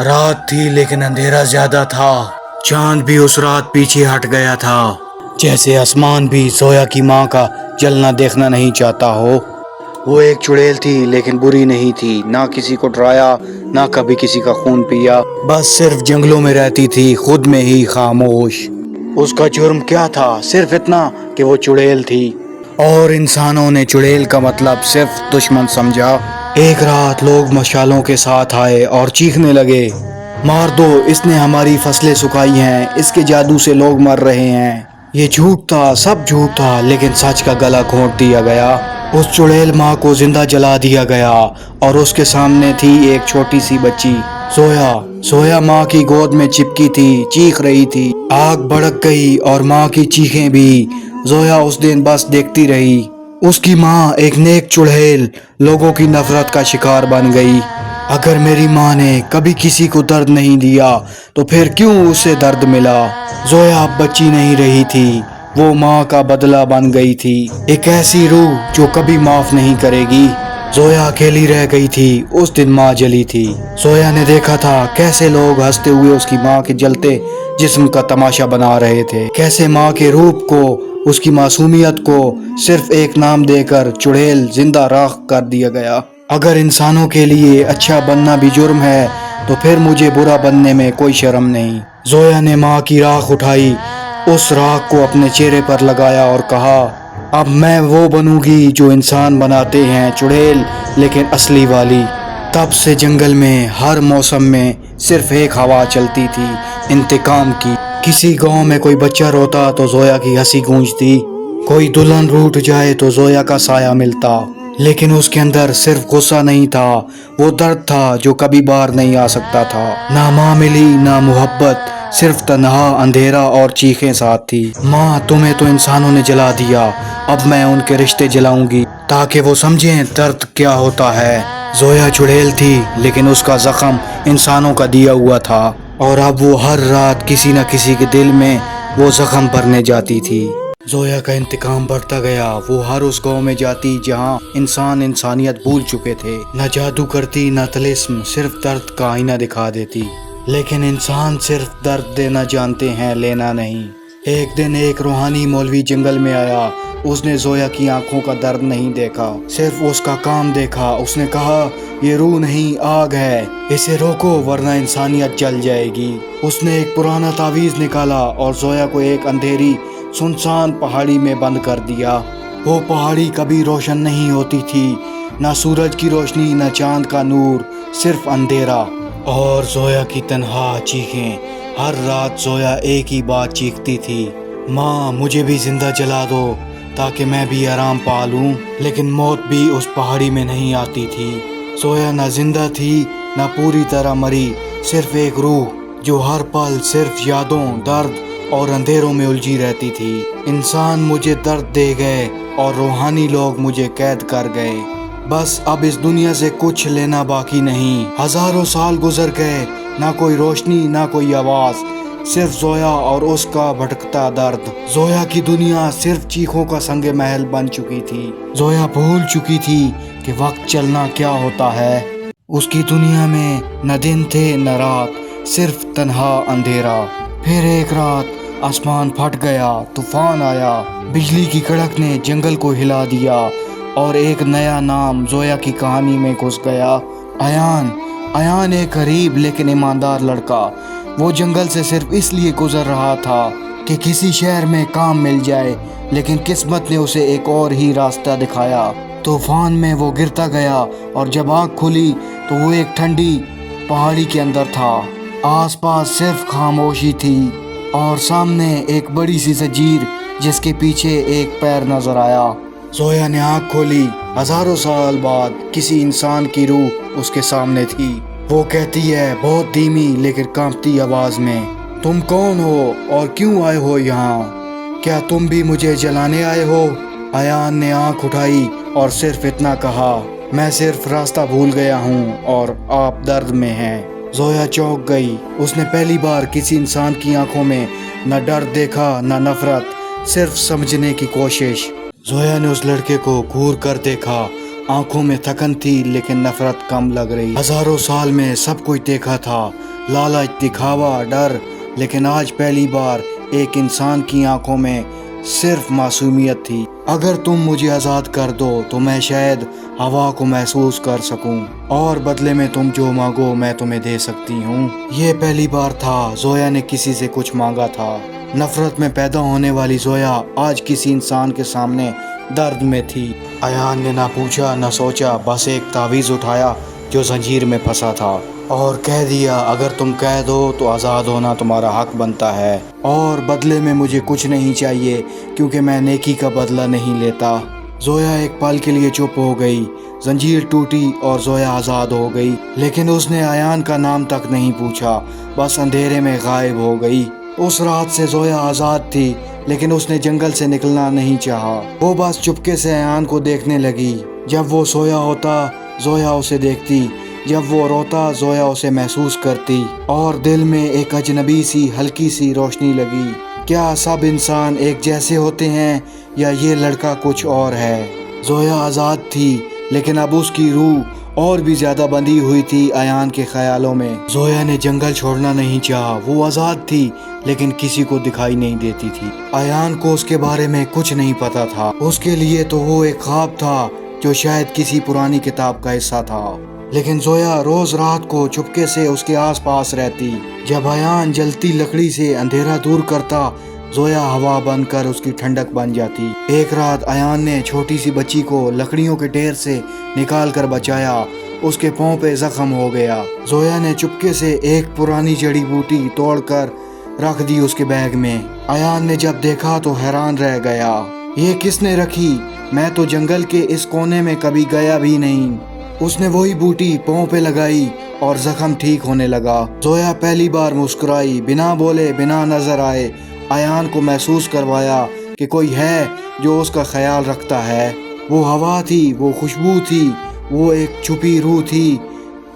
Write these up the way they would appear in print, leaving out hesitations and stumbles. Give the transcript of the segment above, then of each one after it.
رات تھی لیکن اندھیرا زیادہ تھا۔ چاند بھی اس رات پیچھے ہٹ گیا تھا، جیسے آسمان بھی زویا کی ماں کا جلنا دیکھنا نہیں چاہتا ہو۔ وہ ایک چڑیل تھی لیکن بری نہیں تھی، نہ کسی کو ڈرایا نہ کبھی کسی کا خون پیا، بس صرف جنگلوں میں رہتی تھی، خود میں ہی خاموش۔ اس کا جرم کیا تھا؟ صرف اتنا کہ وہ چڑیل تھی، اور انسانوں نے چڑیل کا مطلب صرف دشمن سمجھا۔ ایک رات لوگ مشالوں کے ساتھ آئے اور چیخنے لگے، مار دو، اس نے ہماری فصلیں سکھائی ہیں، اس کے جادو سے لوگ مر رہے ہیں۔ یہ جھوٹ تھا، سب جھوٹ تھا، لیکن سچ کا گلا گھونٹ دیا گیا۔ اس چڑیل ماں کو زندہ جلا دیا گیا اور اس کے سامنے تھی ایک چھوٹی سی بچی، زویا۔ زویا ماں کی گود میں چپکی تھی، چیخ رہی تھی۔ آگ بھڑک گئی اور ماں کی چیخیں بھی۔ زویا اس دن بس دیکھتی رہی۔ اس کی ماں، ایک نیک چڑیل، لوگوں کی نفرت کا شکار بن گئی۔ اگر میری ماں نے کبھی کسی کو درد نہیں دیا تو پھر کیوں اسے درد ملا؟ زویا اب بچی نہیں رہی تھی، وہ ماں کا بدلہ بن گئی تھی، ایک ایسی روح جو کبھی معاف نہیں کرے گی۔ زویا اکیلی رہ گئی تھی، اس دن ماں جلی تھی۔ زویا نے دیکھا تھا کیسے لوگ ہنستے ہوئے اس کی ماں کے جلتے جسم کا تماشا بنا رہے تھے، کیسے ماں کے روپ کو، اس کی معصومیت کو صرف ایک نام دے کر چڑیل زندہ راکھ کر دیا گیا۔ اگر انسانوں کے لیے اچھا بننا بھی جرم ہے تو پھر مجھے برا بننے میں کوئی شرم نہیں۔ زویا نے ماں کی راکھ اٹھائی، اس راکھ کو اپنے چہرے پر لگایا اور کہا، اب میں وہ بنوں گی جو انسان بناتے ہیں، چڑیل لیکن اصلی والی۔ تب سے جنگل میں ہر موسم میں صرف ایک ہوا چلتی تھی، انتقام کی۔ کسی گاؤں میں کوئی بچہ روتا تو زویا کی ہنسی گونجتی، کوئی دلہن روٹھ جائے تو زویا کا سایہ ملتا۔ لیکن اس کے اندر صرف غصہ نہیں تھا، وہ درد تھا جو کبھی باہر نہیں آ سکتا تھا۔ نہ ماں ملی نہ محبت، صرف تنہا اندھیرا اور چیخیں ساتھ تھی۔ ماں، تمہیں تو انسانوں نے جلا دیا، اب میں ان کے رشتے جلاؤں گی تاکہ وہ سمجھیں درد کیا ہوتا ہے۔ زویا چڑیل تھی لیکن اس کا زخم انسانوں کا دیا ہوا تھا، اور اب وہ ہر رات کسی نہ کسی کے دل میں وہ زخم بھرنے جاتی تھی۔ زویا کا انتقام بڑھتا گیا، وہ ہر اس گاؤں میں جاتی جہاں انسان انسانیت بھول چکے تھے، نہ جادو کرتی نہ طلسم، صرف درد کا آئینہ دکھا دیتی۔ لیکن انسان صرف درد دینا جانتے ہیں، لینا نہیں۔ ایک دن ایک روحانی مولوی جنگل میں آیا، اس نے زویا کی آنکھوں کا درد نہیں دیکھا، صرف اس کا کام دیکھا۔ اس نے کہا، یہ روح نہیں، آگ ہے، اسے روکو ورنہ انسانیت جل جائے گی۔ اس نے ایک پرانا تعویذ نکالا اور زویا کو ایک اندھیری سنسان پہاڑی میں بند کر دیا۔ وہ پہاڑی کبھی روشن نہیں ہوتی تھی، نہ سورج کی روشنی نہ چاند کا نور، صرف اندھیرا اور زویا کی تنہا چیخیں۔ ہر رات زویا ایک ہی بات چیختی تھی، ماں مجھے بھی زندہ جلا دو تاکہ میں بھی آرام پا لوں۔ لیکن موت بھی اس پہاڑی میں نہیں آتی تھی۔ زویا نہ زندہ تھی نہ پوری طرح مری، صرف ایک روح جو ہر پل صرف یادوں، درد اور اندھیروں میں الجھی رہتی تھی۔ انسان مجھے درد دے گئے اور روحانی لوگ مجھے قید کر گئے، بس اب اس دنیا سے کچھ لینا باقی نہیں۔ ہزاروں سال گزر گئے، نہ کوئی روشنی نہ کوئی آواز، صرف زویا اور اس کا بھٹکتا درد۔ زویا کی دنیا صرف چیخوں کا سنگ محل بن چکی تھی۔ زویا بھول چکی تھی کہ وقت چلنا کیا ہوتا ہے۔ اس کی دنیا میں نہ دن تھے نہ رات، صرف تنہا اندھیرا۔ پھر ایک رات آسمان پھٹ گیا، طوفان آیا، بجلی کی کڑک نے جنگل کو ہلا دیا، اور ایک نیا نام زویا کی کہانی میں گھس گیا، ایان۔ ایان ایک غریب لیکن ایماندار لڑکا، وہ جنگل سے صرف اس لیے گزر رہا تھا کہ کسی شہر میں کام مل جائے، لیکن قسمت نے اسے ایک اور ہی راستہ دکھایا۔ طوفان میں وہ گرتا گیا اور جب آنکھ کھلی تو وہ ایک ٹھنڈی پہاڑی کے اندر تھا۔ آس پاس صرف خاموشی تھی اور سامنے ایک بڑی سی زنجیر جس کے پیچھے ایک پیر نظر آیا۔ زویا نے آنکھ کھولی، ہزاروں سال بعد کسی انسان کی روح اس کے سامنے تھی۔ وہ کہتی ہے بہت دھیمی لیکن کانپتی آواز میں، تم کون ہو اور کیوں آئے ہو یہاں؟ کیا تم بھی مجھے جلانے آئے ہو؟ ایان نے آنکھ اٹھائی اور صرف اتنا کہا، میں صرف راستہ بھول گیا ہوں اور آپ درد میں ہیں۔ زویا چونک گئی، اس نے پہلی بار کسی انسان کی آنکھوں میں نہ ڈر دیکھا نہ نفرت، صرف سمجھنے کی کوشش۔ زویا نے اس لڑکے کو گھور کر دیکھا، آنکھوں میں تھکن تھی لیکن نفرت کم لگ رہی۔ ہزاروں سال میں سب کچھ دیکھا تھا لالچ، دکھاوا، ڈر، لیکن آج پہلی بار ایک انسان کی آنکھوں میں صرف معصومیت تھی۔ اگر تم مجھے آزاد کر دو تو میں شاید ہوا کو محسوس کر سکوں، اور بدلے میں تم جو مانگو میں تمہیں دے سکتی ہوں۔ یہ پہلی بار تھا زویا نے کسی سے کچھ مانگا تھا۔ نفرت میں پیدا ہونے والی زویا آج کسی انسان کے سامنے درد میں تھی۔ ایان نے نہ پوچھا نہ سوچا، بس ایک تعویذ اٹھایا جو زنجیر میں پھنسا تھا، اور کہہ دیا اگر تم قید ہو تو آزاد ہونا تمہارا حق بنتا ہے، اور بدلے میں مجھے کچھ نہیں چاہیے کیونکہ میں نیکی کا بدلہ نہیں لیتا۔ زویا ایک پل کے لیے چپ ہو گئی، زنجیر ٹوٹی اور زویا آزاد ہو گئی، لیکن اس نے ایان کا نام تک نہیں پوچھا، بس اندھیرے میں غائب ہو گئی۔ اس رات سے زویا آزاد تھی، لیکن اس نے جنگل سے نکلنا نہیں چاہا۔ وہ بس چپکے سے ایان کو دیکھنے لگی۔ جب وہ سویا ہوتا زویا اسے دیکھتی، جب وہ روتا زویا اسے محسوس کرتی، اور دل میں ایک اجنبی سی ہلکی سی روشنی لگی۔ کیا سب انسان ایک جیسے ہوتے ہیں یا یہ لڑکا کچھ اور ہے؟ زویا آزاد تھی، لیکن اب اس کی روح اور بھی زیادہ بندھی ہوئی تھی ایان کے خیالوں میں۔ زویا نے جنگل چھوڑنا نہیں چاہا، وہ آزاد تھی لیکن کسی کو دکھائی نہیں دیتی تھی۔ ایان کو اس کے بارے میں کچھ نہیں پتا تھا، اس کے لیے تو وہ ایک خواب تھا جو شاید کسی پرانی کتاب کا حصہ تھا۔ لیکن زویا روز رات کو چپکے سے اس کے آس پاس رہتی۔ جب ایان جلتی لکڑی سے اندھیرا دور کرتا، زویا ہوا بن کر اس کی ٹھنڈک بن جاتی۔ ایک رات ایان نے چھوٹی سی بچی کو لکڑیوں کے ڈھیر سے نکال کر بچایا، اس کے پاؤں پہ زخم ہو گیا۔ زویا نے چپکے سے ایک پرانی جڑی بوٹی توڑ کر رکھ دی اس کے بیگ میں۔ ایان نے جب دیکھا تو حیران رہ گیا، یہ کس نے رکھی؟ میں تو جنگل کے اس کونے میں کبھی گیا بھی نہیں۔ اس نے وہی بوٹی پاؤں پہ لگائی اور زخم ٹھیک ہونے لگا۔ زویا پہلی بار مسکرائی، بنا بولے بنا نظر آئے ایان کو محسوس کروایا کہ کوئی ہے جو اس کا خیال رکھتا ہے۔ وہ ہوا تھی، وہ خوشبو تھی، وہ ایک چھپی روح تھی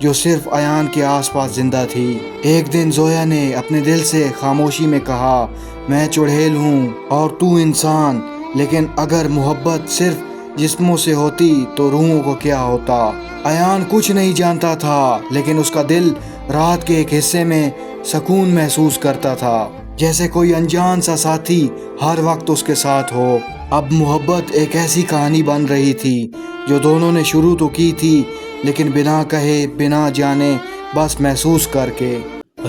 جو صرف ایان کے آس پاس زندہ تھی۔ ایک دن زویا نے اپنے دل سے خاموشی میں کہا، میں چڑیل ہوں اور تو انسان، لیکن اگر محبت صرف جسموں سے ہوتی تو روحوں کو کیا ہوتا؟ ایان کچھ نہیں جانتا تھا، لیکن اس کا دل رات کے ایک حصے میں سکون محسوس کرتا تھا، جیسے کوئی انجان سا ساتھی ہر وقت اس کے ساتھ ہو۔ اب محبت ایک ایسی کہانی بن رہی تھی جو دونوں نے شروع تو کی تھی، لیکن بنا کہے بنا جانے بس محسوس کر کے۔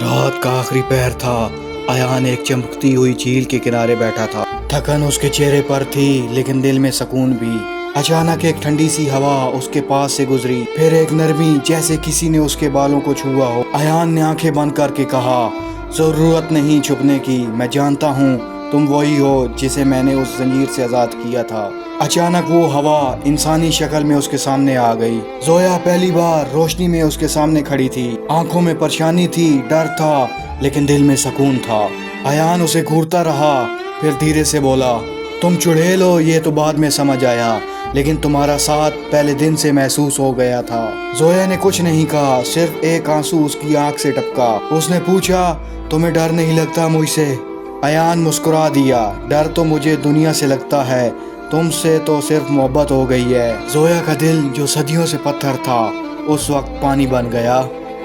رات کا آخری پہر تھا، ایان ایک چمکتی ہوئی جھیل کے کنارے بیٹھا تھا۔ تھکن اس کے چہرے پر تھی لیکن دل میں سکون بھی۔ اچانک ایک ٹھنڈی سی ہوا اس کے پاس سے گزری، پھر ایک نرمی جیسے کسی نے اس کے بالوں کو چھوا ہو۔ ایان نے آنکھیں بند کر کے کہا، ضرورت نہیں چھپنے کی، میں جانتا ہوں تم وہی ہو جسے میں نے اس زنجیر سے آزاد کیا تھا۔ اچانک وہ ہوا انسانی شکل میں اس کے سامنے آ گئی۔ زویا پہلی بار روشنی میں اس کے سامنے کھڑی تھی، آنکھوں میں پریشانی تھی، ڈر تھا، لیکن دل میں سکون تھا۔ ایان اسے گھورتا رہا، پھر دھیرے سے بولا، تم چڑیل ہو یہ تو بعد میں سمجھ آیا، لیکن تمہارا ساتھ پہلے دن سے محسوس ہو گیا تھا۔ زویا نے کچھ نہیں کہا، صرف ایک آنسو اس کی آنکھ سے ٹپکا۔ اس نے پوچھا، تمہیں ڈر نہیں لگتا مجھ سے؟ ایان مسکرا دیا، ڈر تو مجھے دنیا سے لگتا ہے، تم سے تو صرف محبت ہو گئی ہے۔ زویا کا دل جو صدیوں سے پتھر تھا اس وقت پانی بن گیا۔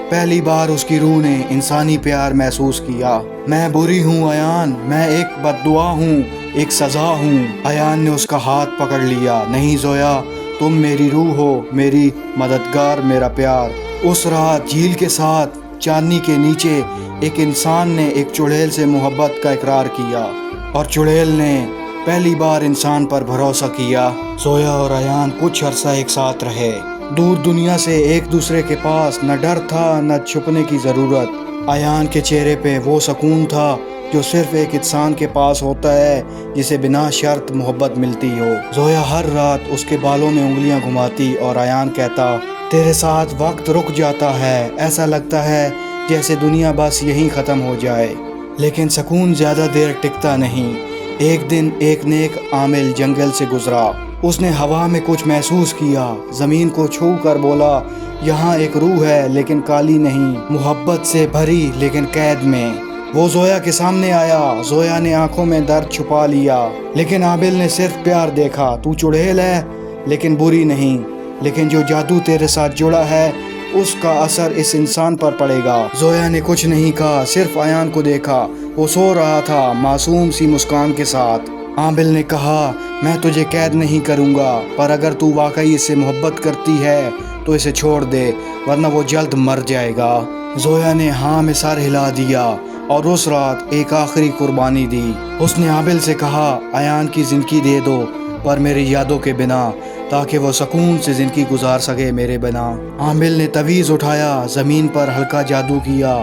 پہلی بار اس کی روح نے انسانی پیار محسوس کیا۔ میں بری ہوں ایان، میں ایک بد دعا ہوں، ایک سزا ہوں۔ ایان نے اس کا ہاتھ پکڑ لیا، نہیں زویا، تم میری روح ہو، میری مددگار، میرا پیار۔ اس رات جھیل کے ساتھ چاندنی کے نیچے ایک انسان نے ایک چڑیل سے محبت کا اقرار کیا، اور چڑیل نے پہلی بار انسان پر بھروسہ کیا۔ زویا اور ایان کچھ عرصہ ایک ساتھ رہے، دور دنیا سے ایک دوسرے کے پاس، نہ ڈر تھا نہ چھپنے کی ضرورت۔ ایان کے چہرے پہ وہ سکون تھا جو صرف ایک انسان کے پاس ہوتا ہے جسے بنا شرط محبت ملتی ہو۔ زویا ہر رات اس کے بالوں میں انگلیاں گھماتی اور ایان کہتا، تیرے ساتھ وقت رک جاتا ہے، ایسا لگتا ہے جیسے دنیا بس یہیں ختم ہو جائے۔ لیکن سکون زیادہ دیر ٹکتا نہیں۔ ایک دن ایک نیک عامل جنگل سے گزرا، اس نے ہوا میں کچھ محسوس کیا، زمین کو چھو کر بولا، یہاں ایک روح ہے لیکن کالی نہیں، محبت سے بھری لیکن قید میں۔ وہ زویا کے سامنے آیا، زویا نے آنکھوں میں درد چھپا لیا، لیکن عامل نے صرف پیار دیکھا۔ تو چڑیل ہے لیکن بری نہیں، لیکن جو جادو تیرے ساتھ جڑا ہے اس کا اثر اس انسان پر پڑے گا۔ زویا نے کچھ نہیں کہا، صرف ایان کو دیکھا۔ وہ سو رہا تھا معصوم سی مسکان کے ساتھ۔ عامل نے کہا میں تجھے قید نہیں کروں گا، پر اگر تو واقعی اس سے محبت کرتی ہے تو اسے چھوڑ دے، ورنہ وہ جلد مر جائے گا۔ زویا نے ہاں میں سر ہلا دیا اور اس رات ایک آخری قربانی دی۔ اس نے عامل سے کہا ایان کی زندگی دے دو، پر میری یادوں کے بنا، تاکہ وہ سکون سے زندگی گزار سکے میرے بنا۔ عامل نے تویز اٹھایا، زمین پر ہلکا جادو کیا۔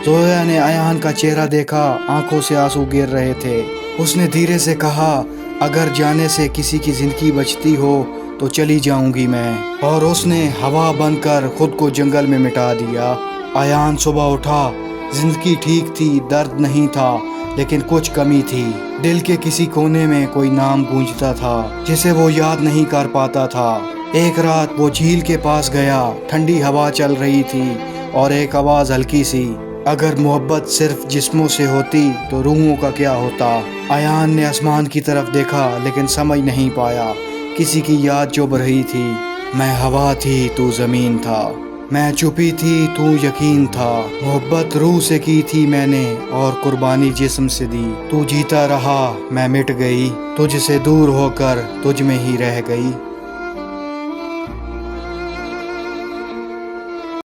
زویا نے ایان کا چہرہ دیکھا، آنکھوں سے آنسو گر رہے تھے۔ اس نے دھیرے سے کہا اگر جانے سے کسی کی زندگی بچتی ہو تو چلی جاؤں گی میں، اور اس نے ہوا بن کر خود کو جنگل میں مٹا دیا۔ ایان صبح اٹھا، زندگی ٹھیک تھی، درد نہیں تھا، لیکن کچھ کمی تھی۔ دل کے کسی کونے میں کوئی نام گونجتا تھا جسے وہ یاد نہیں کر پاتا تھا۔ ایک رات وہ جھیل کے پاس گیا، ٹھنڈی ہوا چل رہی تھی اور ایک آواز ہلکی سی، اگر محبت صرف جسموں سے ہوتی تو روحوں کا کیا ہوتا؟ ایان نے آسمان کی طرف دیکھا لیکن سمجھ نہیں پایا، کسی کی یاد چبھ رہی تھی۔ میں ہوا تھی تو زمین تھا، میں چپی تھی تو یقین تھا، محبت روح سے کی تھی میں نے اور قربانی جسم سے دی۔ تو جیتا رہا میں مٹ گئی، تجھ سے دور ہو کر تجھ میں ہی رہ گئی۔